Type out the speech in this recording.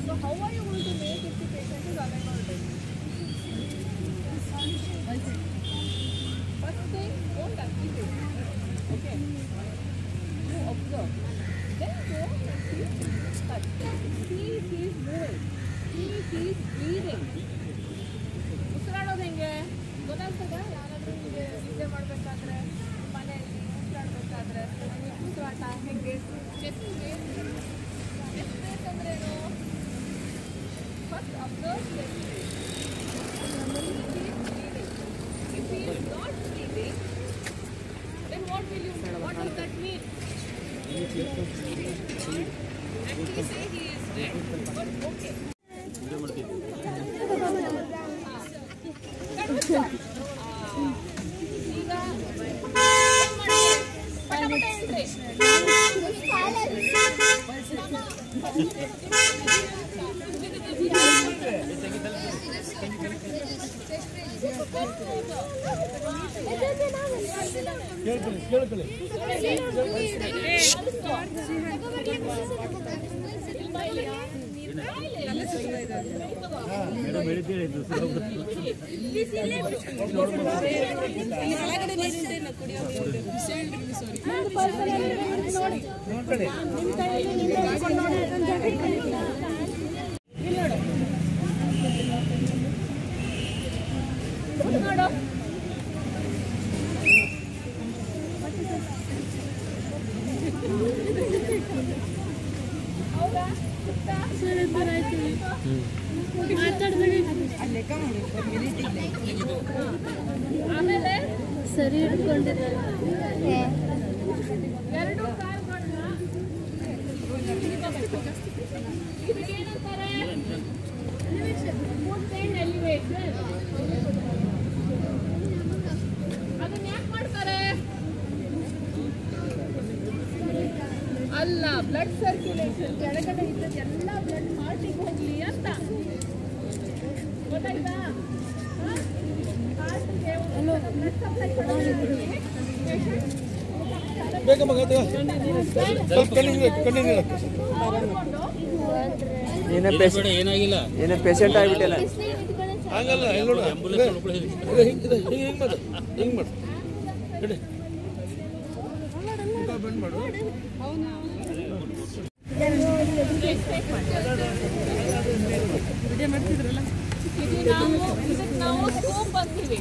So how are you going to make if the patient is alive or dead? First thing, don't activate. Okay. You observe. Then go and see. Touch. See if he is moving. See if he is breathing. ಉಸಿರಾಡೋದು ಹೆಂಗೆ ಗೊತ್ತಾಗ್ತದ? ಯಾರಾದ್ರೂ ನಿಮಗೆ ನಿದ್ದೆ ಮಾಡಬೇಕಾದ್ರೆ ಮನೆಯಲ್ಲಿ ಉಸಿರಾಡಬೇಕಾದ್ರೆ ಉಸಿರಾಟ ಹೆಂಗೆ ಚೆಸ್ಟಿಗೆ chest ಅಂದ್ರೇನು? First observe chest. If he is not breathing, then what will you do? What does that mean? And we say he is dead, but okay. ಈಗ ಪಟಪಟ ಹೇಳ್ರಿ. ಆಮೇಲೆ ಸರಿ ಹಿಡ್ಕೊಂಡಿದ್ದಾರೆ ಎರಡು ಕಾಲ್ಗಳನ್ನ ಇದಕ್ಕೇನಂತಾರೆ? Foot and elevation. ಅದನ್ನ ಯಾಕೆ ಮಾಡ್ತಾರೆ? ಅಲ್ಲ, ಬ್ಲಡ್ ಸರ್ಕ್ಯುಲೇಷನ್ ಕೆಳಗಡೆ ಇದ್ದದ್ದು ಎಲ್ಲ ಬ್ಲಡ್ ಹಾರ್ಟಿಗೆ ಹೋಗ್ಲಿ ಅಂತ. ಗೊತ್ತಾಯ್ತಾ? ಏನಾಗಿಲ್ಲ, ಏನೇ ಪೇಷಂಟ್ ಆಗಿಬಿಟ್ಟಿಲ್ಲ. ಆಗಲ್ಲ, ಹಿಂಗ್ ಮಾಡು ಕಡೆ ಬಂದ್ ಮಾಡು. ಮಾಡ್ತಿದ್ರಲ್ಲ, ಇದಕ್ಕೆ ನಾವು ಸ್ಕೋಪ್ ಅಂತೀವಿ.